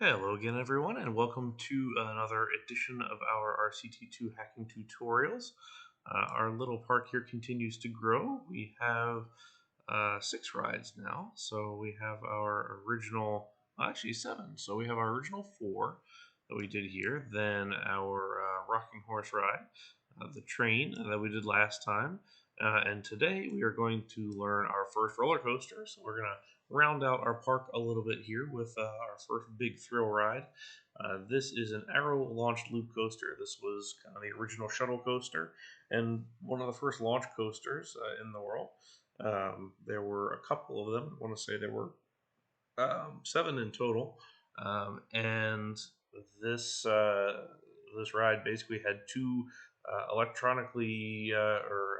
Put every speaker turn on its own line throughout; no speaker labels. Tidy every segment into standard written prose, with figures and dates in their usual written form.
Hello again, everyone, and welcome to another edition of our RCT2 hacking tutorials. Our little park here continues to grow. We have 6 rides now, so we have our original, actually 7. So we have our original 4 that we did here, then our rocking horse ride, the train that we did last time, and today we are going to learn our first roller coaster. So we're going to round out our park a little bit here with our first big thrill ride. This is an arrow-launched loop coaster. This was kind of the original shuttle coaster and one of the first launch coasters in the world. There were a couple of them. I want to say there were 7 in total, and this ride basically had 2 electronically or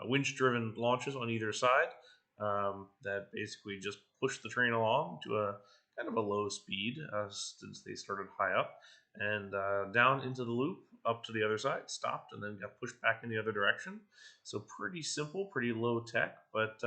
winch-driven launches on either side that basically just pushed the train along to a kind of a low speed since they started high up and down into the loop up to the other side, stopped, and then got pushed back in the other direction. So pretty simple, pretty low tech, but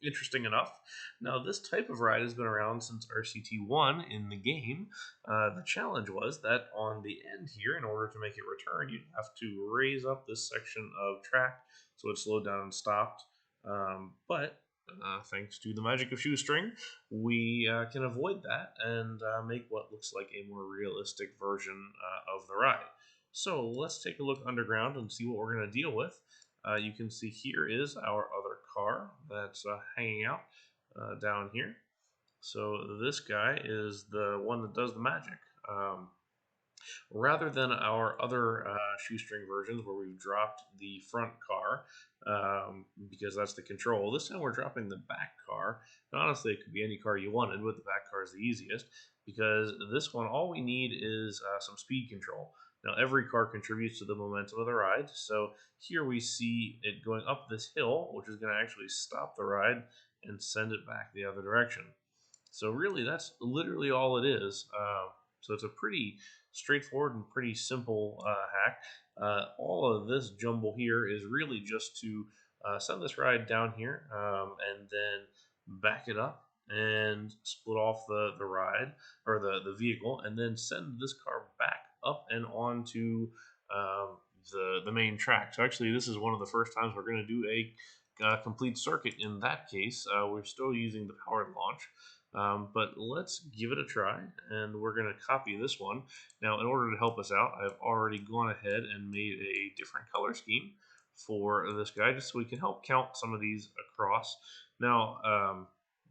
interesting enough. Now, this type of ride has been around since RCT1 in the game. The challenge was that on the end here, in order to make it return, you'd have to raise up this section of track so it slowed down and stopped. But thanks to the magic of shoestring, we can avoid that and make what looks like a more realistic version of the ride. So let's take a look underground and see what we're going to deal with. You can see here is our other car that's hanging out down here. So this guy is the one that does the magic. Rather than our other shoestring versions where we've dropped the front car because that's the control, this time we're dropping the back car. And honestly, it could be any car you wanted, but the back car is the easiest because this one, all we need is some speed control. Now, every car contributes to the momentum of the ride. So here we see it going up this hill, which is going to actually stop the ride and send it back the other direction. So really, that's literally all it is. So it's a pretty straightforward and pretty simple hack. All of this jumble here is really just to send this ride down here and then back it up and split off the ride or the vehicle and then send this car back up and onto the main track. So actually, this is one of the first times we're going to do a complete circuit. In that case, we're still using the powered launch. But let's give it a try, and we're going to copy this one. Now, in order to help us out, I've already gone ahead and made a different color scheme for this guy, just so we can help count some of these across. Now,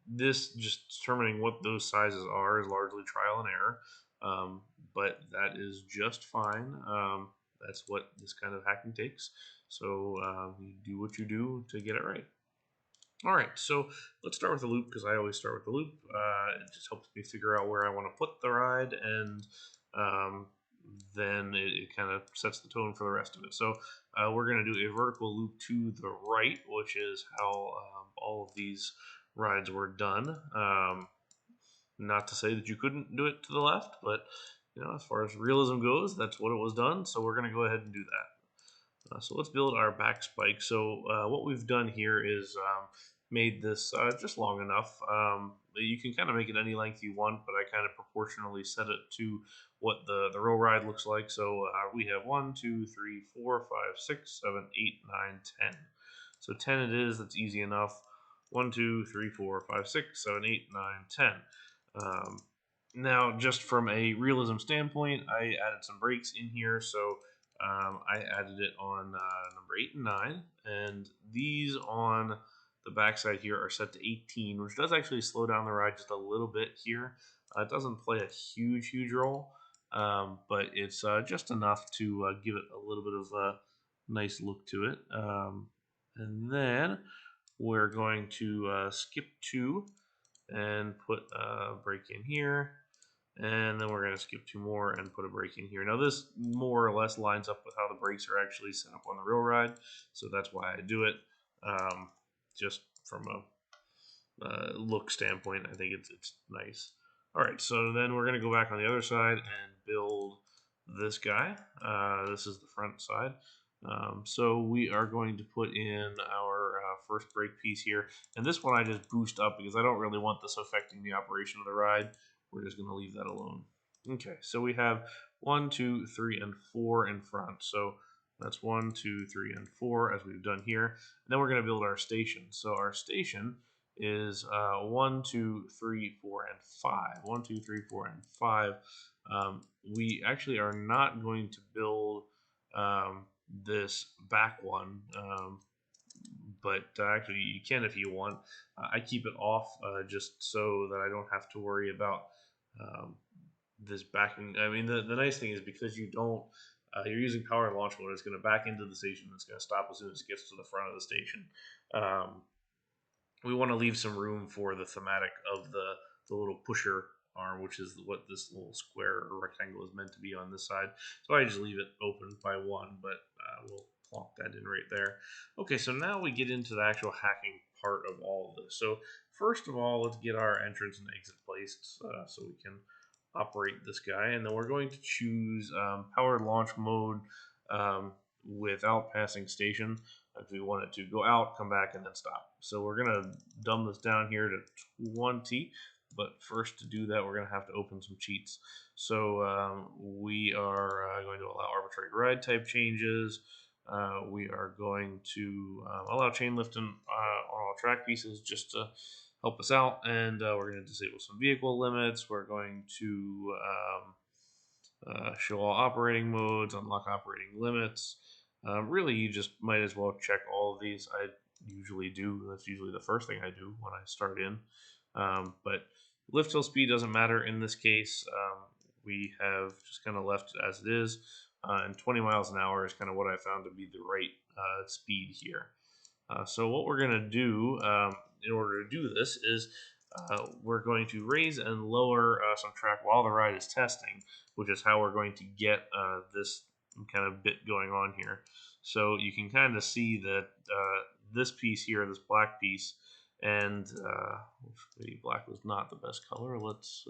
this just determining what those sizes are is largely trial and error, but that is just fine. That's what this kind of hacking takes. So you do what you do to get it right. All right, so let's start with the loop because I always start with the loop. It just helps me figure out where I want to put the ride, and then it kind of sets the tone for the rest of it. So we're going to do a vertical loop to the right, which is how all of these rides were done. Not to say that you couldn't do it to the left, but as far as realism goes, that's what it was done. So we're going to go ahead and do that. So let's build our back spike. So what we've done here is made this just long enough. You can kind of make it any length you want, but I kind of proportionally set it to what the row ride looks like. So we have 1, 2, 3, 4, 5, 6, 7, 8, 9, 10. So 10 it is. That's easy enough. 1, 2, 3, 4, 5, 6, 7, 8, 9, 10. Now, just from a realism standpoint, I added some brakes in here. So I added it on number 8 and 9, and these on the backside here are set to 18, which does actually slow down the ride just a little bit here. It doesn't play a huge role, but it's just enough to give it a little bit of a nice look to it. And then we're going to skip 2 and put a brake in here. And then we're going to skip 2 more and put a brake in here. Now, this more or less lines up with how the brakes are actually set up on the real ride, so that's why I do it. Just from a look standpoint, I think it's nice. All right, so then we're going to go back on the other side and build this guy. This is the front side. So we are going to put in our first brake piece here. And this one I just boost up because I don't really want this affecting the operation of the ride. we're just going to leave that alone. Okay, so we have 1, 2, 3, and 4 in front. So that's 1, 2, 3, and 4 as we've done here. And then we're going to build our station. So our station is 1, 2, 3, 4, and 5. 1, 2, 3, 4, and 5. We actually are not going to build this back one, but actually you can if you want. I keep it off just so that I don't have to worry about this backing. I mean, the nice thing is because you don't, you're using power and launch mode, it's going to back into the station. It's going to stop as soon as it gets to the front of the station. We want to leave some room for the thematic of the little pusher arm, which is what this little square or rectangle is meant to be on this side. So I just leave it open by 1, but we'll plonk that in right there. Okay, so now we get into the actual hacking part of all of this. So first of all, let's get our entrance and exit placed so we can operate this guy, and then we're going to choose powered launch mode without passing station. If we want it to go out, come back, and then stop. So we're going to dumb this down here to 20, but first to do that, we're going to have to open some cheats. So we are going to allow arbitrary ride type changes. We are going to allow chain lift on all track pieces just to help us out, and we're going to disable some vehicle limits. We're going to show all operating modes, unlock operating limits. Really, you just might as well check all of these. I usually do. That's usually the first thing I do when I start in. But lift hill speed doesn't matter in this case. We have just kind of left it as it is. And 20 miles an hour is kind of what I found to be the right speed here. So what we're going to do in order to do this is we're going to raise and lower some track while the ride is testing, which is how we're going to get this kind of bit going on here. So you can kind of see that this piece here, this black piece, and black was not the best color. Let's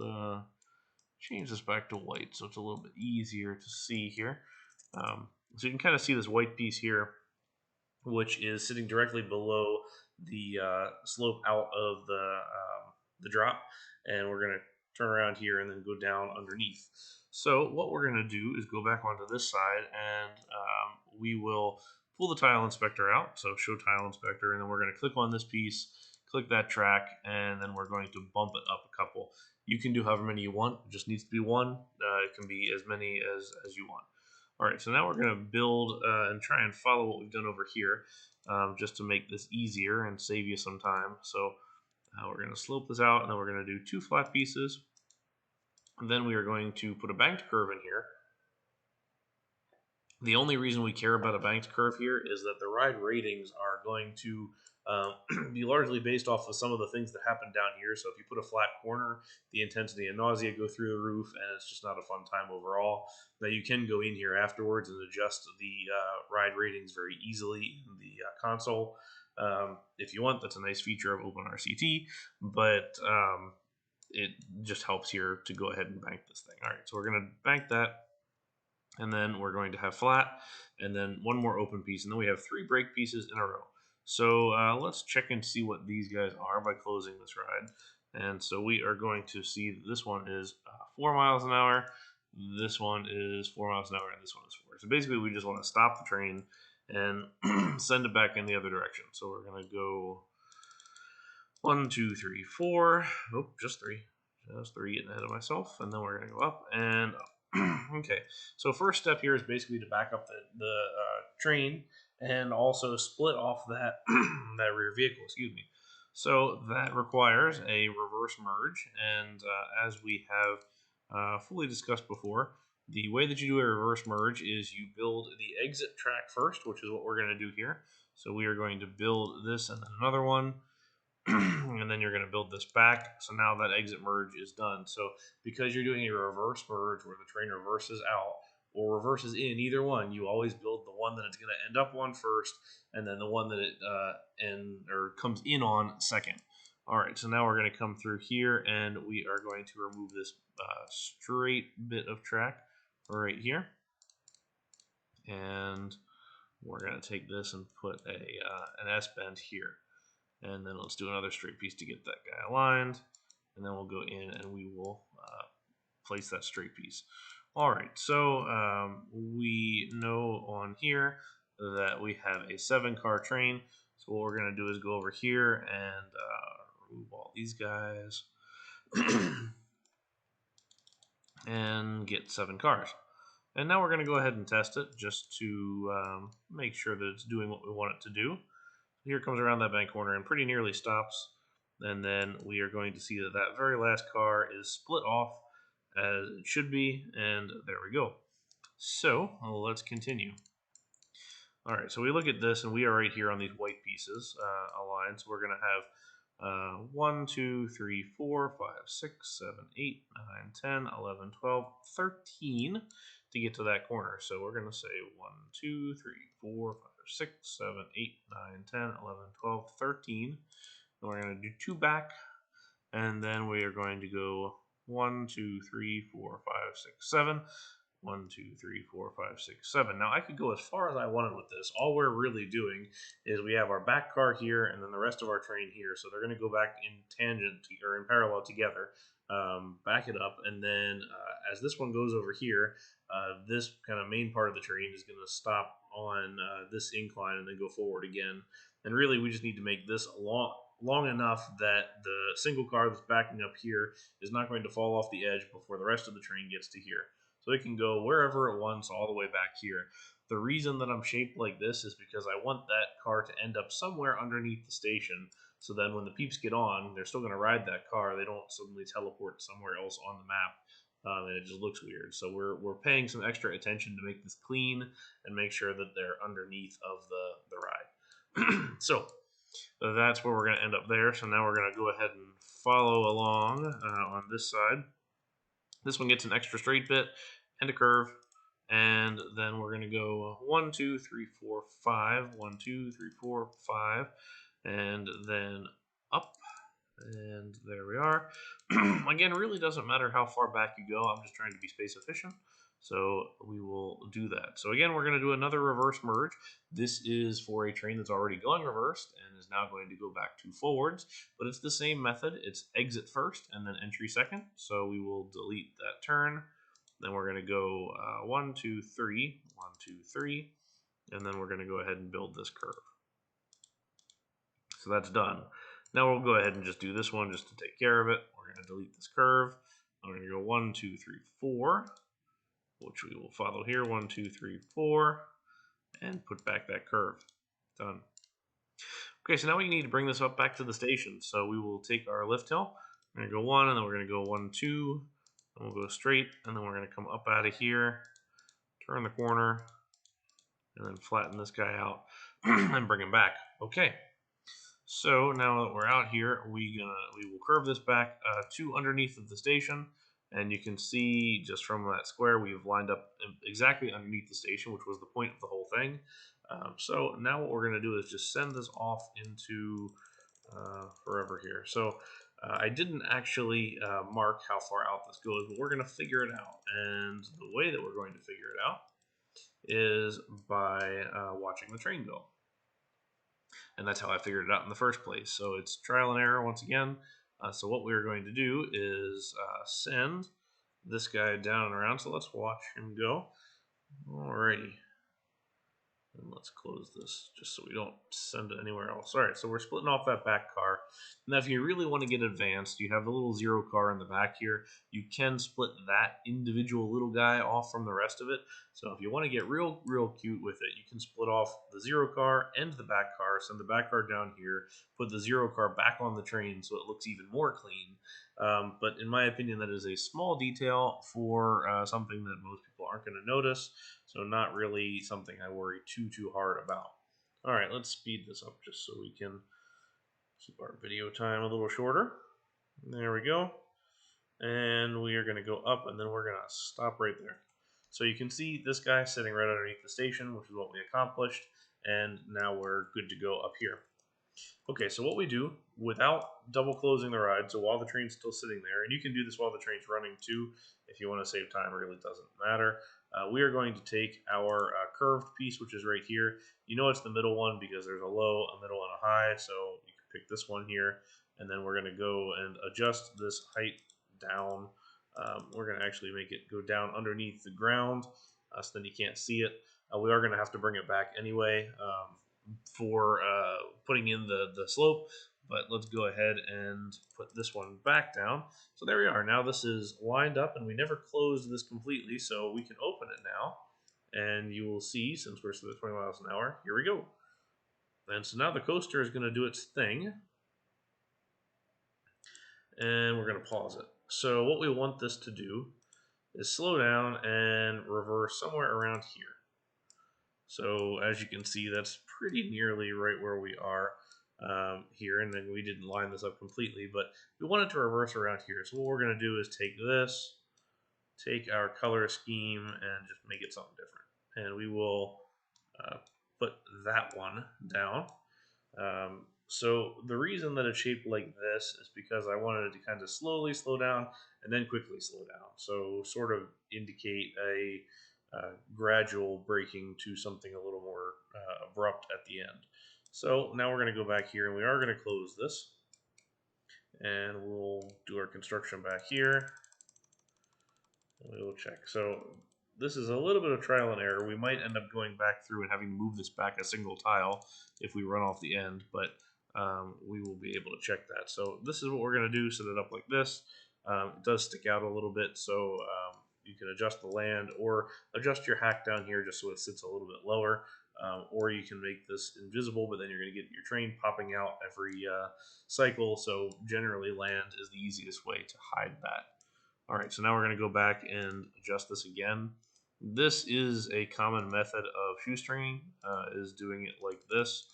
change this back to white so it's a little bit easier to see here. So you can kind of see this white piece here, which is sitting directly below the slope out of the drop, and we're going to turn around here and then go down underneath. So what we're going to do is go back onto this side, and we will pull the tile inspector out. So show tile inspector, and then we're going to click on this piece, click that track, and then we're going to bump it up a couple. You can do however many you want. It just needs to be one. It can be as many as you want. All right, so now we're going to build and try and follow what we've done over here just to make this easier and save you some time. So we're going to slope this out, and then we're going to do 2 flat pieces. And then we are going to put a banked curve in here. The only reason we care about a banked curve here is that the ride ratings are going to be largely based off of some of the things that happen down here. So if you put a flat corner, the intensity and nausea go through the roof, and it's just not a fun time overall. Now you can go in here afterwards and adjust the ride ratings very easily in the console. If you want, that's a nice feature of Open RCT, but it just helps here to go ahead and bank this thing. All right, so we're going to bank that. And then we're going to have flat, and then one more open piece, and then we have 3 brake pieces in a row. So let's check and see what these guys are by closing this ride. And so we are going to see that this one is 4 miles an hour, this one is 4 miles an hour, and this one is 4. So basically we just want to stop the train and send it back in the other direction. So we're going to go 1, 2, 3, 4. Nope, just 3. Just 3, getting ahead of myself. And then we're going to go up and up. Okay, so first step here is basically to back up the train and also split off that that rear vehicle, excuse me. So that requires a reverse merge, and as we have fully discussed before, the way that you do a reverse merge is you build the exit track first, which is what we're going to do here. So we are going to build this and then another one. And then you're going to build this back. So now that exit merge is done. So because you're doing a reverse merge where the train reverses out or reverses in, either one, you always build the one that it's going to end up on first, and then the one that it comes in on second. All right, so now we're going to come through here, and we are going to remove this straight bit of track right here. And we're going to take this and put an S-bend here. And then let's do another straight piece to get that guy aligned. And then we'll go in and we will place that straight piece. All right, so we know on here that we have a 7-car train. So what we're going to do is go over here and remove all these guys and get 7 cars. And now we're going to go ahead and test it just to make sure that it's doing what we want it to do. Here it comes around that bank corner and pretty nearly stops. And then we are going to see that that very last car is split off as it should be. And there we go. So let's continue. All right, so we look at this and we are right here on these white pieces aligned. So we're going to have 1, 2, 3, 4, 5, 6, 7, 8, 9, 10, 11, 12, 13 to get to that corner. So we're going to say 1, 2, 3, 4, 5, 6, 7, 8, 9, 10, 11, 12, 13. And we're going to do 2 back. And then we are going to go 1, 2, 3, 4, 5, 6, 7. 1, 2, 3, 4, 5, 6, 7. Now I could go as far as I wanted with this. All we're really doing is we have our back car here and then the rest of our train here. So they're going to go back in tangent or in parallel together, back it up. And then as this one goes over here, this kind of main part of the train is going to stop on this incline and then go forward again. And really we just need to make this long enough that the single car that's backing up here is not going to fall off the edge before the rest of the train gets to here. So it can go wherever it wants all the way back here. The reason that I'm shaped like this is because I want that car to end up somewhere underneath the station. So then when the peeps get on, they're still going to ride that car. They don't suddenly teleport somewhere else on the map. And it just looks weird. So we're paying some extra attention to make this clean and make sure that they're underneath of the ride. So that's where we're going to end up there. So now we're going to go ahead and follow along on this side. This one gets an extra straight bit and a curve, and then we're going to go 1, 2, 3, 4, 5, 1, 2, 3, 4, 5, and then up, and there we are. Again, it really doesn't matter how far back you go. I'm just trying to be space efficient, so we will do that. So again, we're going to do another reverse merge. This is for a train that's already going reversed and is now going to go back 2 forwards, but it's the same method. It's exit first and then entry second. So we will delete that turn. Then we're going to go 1, 2, 3, 1, 2, 3, and then we're going to go ahead and build this curve. So that's done. Now we'll go ahead and just do this one just to take care of it. We're going to delete this curve. I'm going to go 1, 2, 3, 4, which we will follow here. 1, 2, 3, 4, and put back that curve. Done. Okay, so now we need to bring this up back to the station. So we will take our lift hill. We're going to go 1, and then we're going to go 1, 2. And we'll go straight, and then we're going to come up out of here, turn the corner, and then flatten this guy out and bring him back. Okay, so now that we're out here, we will curve this back to underneath of the station, and you can see just from that square we've lined up exactly underneath the station, which was the point of the whole thing. So now what we're going to do is just send this off into forever here. So I didn't actually mark how far out this goes, but we're going to figure it out. And the way that we're going to figure it out is by watching the train go. And that's how I figured it out in the first place. So it's trial and error once again. So what we're going to do is send this guy down and around. So let's watch him go. Alrighty. And let's close this just so we don't send it anywhere else. All right, so we're splitting off that back car. Now, if you really want to get advanced, you have the little 0 car in the back here. You can split that individual little guy off from the rest of it. So if you want to get real cute with it, you can split off the 0 car and the back car, send the back car down here, put the 0 car back on the train so it looks even more clean. But in my opinion, that is a small detail for something that most people aren't going to notice. So not really something I worry too hard about. All right, let's speed this up just so we can keep our video time a little shorter. There we go. And we are going to go up, and then we're going to stop right there. So you can see this guy sitting right underneath the station, which is what we accomplished. And now we're good to go up here. Okay, so what we do without double closing the ride, so while the train's still sitting there, and you can do this while the train's running too, if you want to save time, it really doesn't matter. We are going to take our curved piece, which is right here. You know it's the middle one because there's a low, a middle, and a high, so you can pick this one here, and then we're going to go and adjust this height down We're going to actually make it go down underneath the ground, so then you can't see it. We are going to have to bring it back anyway for putting in the slope, but let's go ahead and put this one back down. So there we are. Now this is lined up, and we never closed this completely, so we can open it now. And you will see, since we're still at 20 miles an hour, here we go. And so now the coaster is going to do its thing, and we're going to pause it. So what we want this to do is slow down and reverse somewhere around here. So as you can see, that's pretty nearly right where we are here, and then we didn't line this up completely, but we want it to reverse around here. So what we're going to do is take this, take our color scheme, and just make it something different. And we will put that one down. So the reason that it's shaped like this is because I wanted it to kind of slowly slow down and then quickly slow down. So sort of indicate a gradual breaking to something a little more abrupt at the end. So now we're going to go back here, and we are going to close this. And we'll do our construction back here. And we will check. So this is a little bit of trial and error. We might end up going back through and having to move this back a single tile if we run off the end, but we will be able to check that. So this is what we're going to do, set it up like this. It does stick out a little bit, so you can adjust the land or adjust your hack down here just so it sits a little bit lower. Or you can make this invisible, but then you're going to get your train popping out every cycle. So generally land is the easiest way to hide that. All right, so now we're going to go back and adjust this again. This is a common method of shoestringing, is doing it like this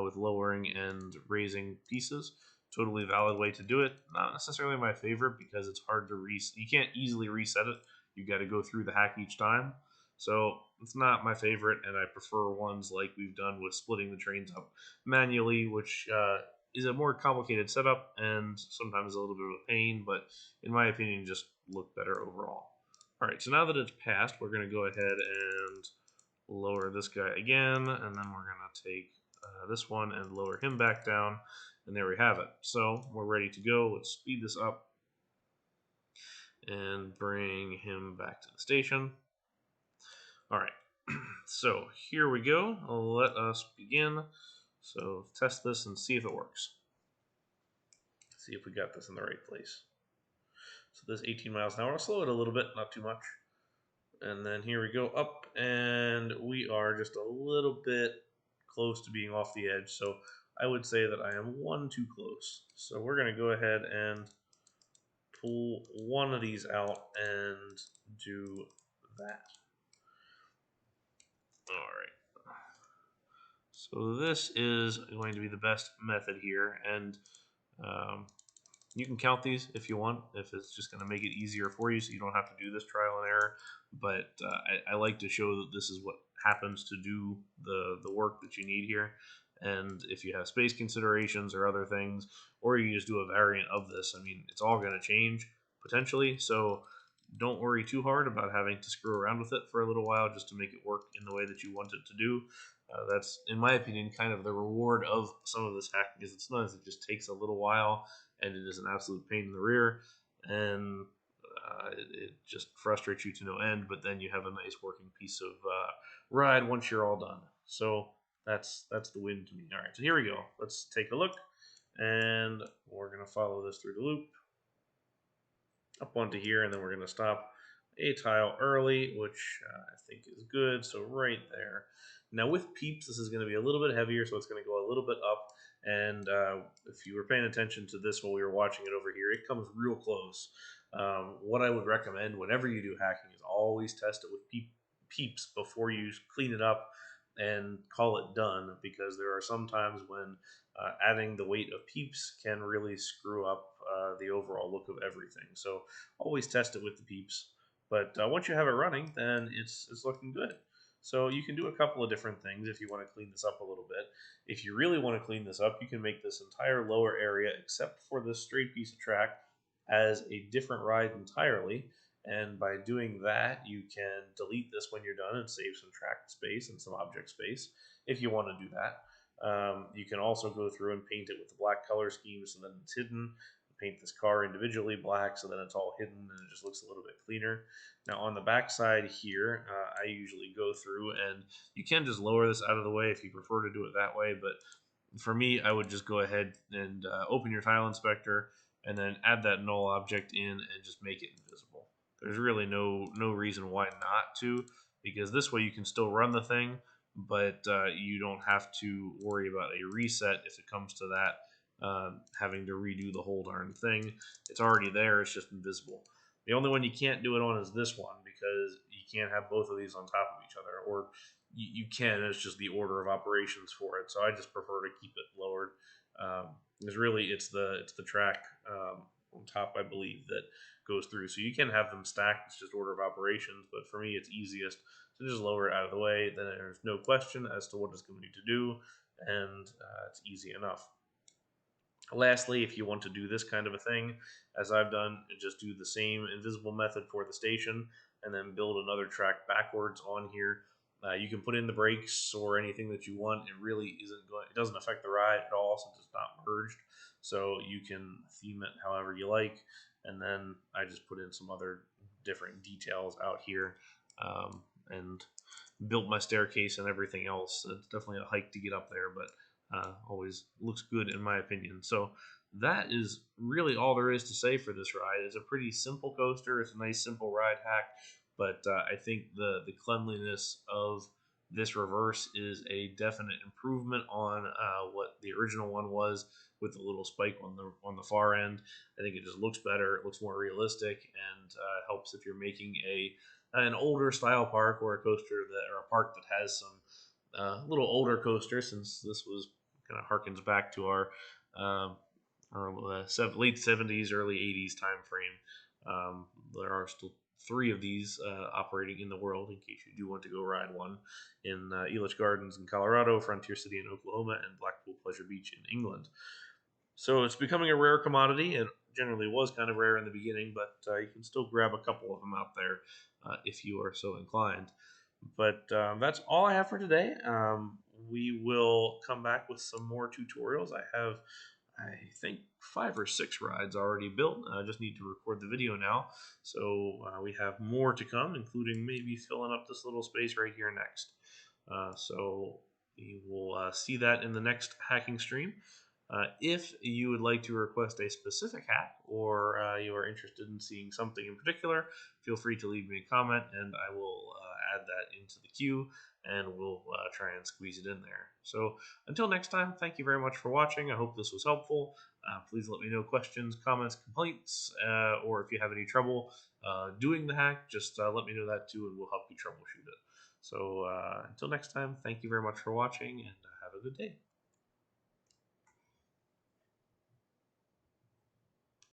with lowering and raising pieces. Totally valid way to do it. Not necessarily my favorite because it's hard to you can't easily reset it. You got to go through the hack each time. So it's not my favorite, and I prefer ones like we've done with splitting the trains up manually, which is a more complicated setup and sometimes a little bit of a pain, but in my opinion, just look better overall. All right, so now that it's passed, we're going to go ahead and lower this guy again, and then we're going to take this one and lower him back down, and there we have it. So we're ready to go. Let's speed this up and bring him back to the station. All right, so here we go. Let us begin. So test this and see if it works. See if we got this in the right place. So this 18 miles an hour, I'll slow it a little bit, not too much. And then here we go up, and we are just a little bit close to being off the edge. So I would say that I am one too close. So we're going to go ahead and pull one of these out and do that. All right. So this is going to be the best method here, and you can count these if you want, if it's just going to make it easier for you so you don't have to do this trial and error. But I like to show that this is what happens to do the work that you need here. And if you have space considerations or other things, or you just do a variant of this, I mean, it's all going to change potentially. So don't worry too hard about having to screw around with it for a little while just to make it work in the way that you want it to do. That's, in my opinion, kind of the reward of some of this hacking, is it's sometimes it just takes a little while and it is an absolute pain in the rear, and it just frustrates you to no end, but then you have a nice working piece of ride once you're all done. So that's the win to me. All right, so here we go. Let's take a look, and we're going to follow this through the loop up onto here, and then we're going to stop a tile early, which I think is good. So right there. Now with peeps, this is going to be a little bit heavier, so it's going to go a little bit up. And if you were paying attention to this while we were watching it over here, it comes real close. What I would recommend whenever you do hacking is always test it with peeps before you clean it up and call it done, because there are some times when adding the weight of peeps can really screw up the overall look of everything. So always test it with the peeps. But once you have it running, then it's looking good. So you can do a couple of different things if you want to clean this up a little bit. If you really want to clean this up, you can make this entire lower area, except for this straight piece of track, as a different ride entirely. And by doing that, you can delete this when you're done and save some track space and some object space if you want to do that. You can also go through and paint it with the black color scheme so that it's hidden. paint this car individually black, so then it's all hidden and it just looks a little bit cleaner. Now on the back side here, I usually go through, and you can just lower this out of the way if you prefer to do it that way, but for me, I would just go ahead and open your tile inspector and then add that null object in and just make it invisible. There's really no reason why not to, because this way you can still run the thing, but you don't have to worry about a reset if it comes to that, having to redo the whole darn thing. It's already there, it's just invisible. The only one you can't do it on is this one, because you can't have both of these on top of each other, or you can. It's just the order of operations for it. So I just prefer to keep it lowered. Because really, it's the track on top, I believe, that goes through. So you can have them stacked. It's just order of operations. But for me, it's easiest to just lower it out of the way. Then there's no question as to what it's going to do, and it's easy enough. Lastly, if you want to do this kind of a thing, as I've done, just do the same invisible method for the station and then build another track backwards on here. You can put in the brakes or anything that you want. It really isn't going, it doesn't affect the ride at all since it's not merged. So you can theme it however you like. And then I just put in some other different details out here, and built my staircase and everything else. It's definitely a hike to get up there, but always looks good in my opinion. So that is really all there is to say for this ride. It's a pretty simple coaster. It's a nice simple ride hack, but I think the cleanliness of this reverse is a definite improvement on what the original one was, with the little spike on the far end. I think it just looks better. It looks more realistic, and helps if you're making an older style park, or a coaster that, or a park that has some little older coaster, since this was kind of harkens back to um, our late 70s, early 80s time frame. There are still 3 of these operating in the world, in case you do want to go ride one, in Elitch Gardens in Colorado, Frontier City in Oklahoma, and Blackpool Pleasure Beach in England. So it's becoming a rare commodity. It generally was kind of rare in the beginning, but you can still grab a couple of them out there if you are so inclined. But that's all I have for today. We will come back with some more tutorials. I have, I think, 5 or 6 rides already built. I just need to record the video now. So we have more to come, including maybe filling up this little space right here next. So you will see that in the next hacking stream. If you would like to request a specific hack, or you are interested in seeing something in particular, feel free to leave me a comment, and I will add that into the queue, and we'll try and squeeze it in there. So until next time, thank you very much for watching. I hope this was helpful. Please let me know questions, comments, complaints, or if you have any trouble doing the hack, just let me know that too, and we'll help you troubleshoot it. So until next time, thank you very much for watching, and have a good day.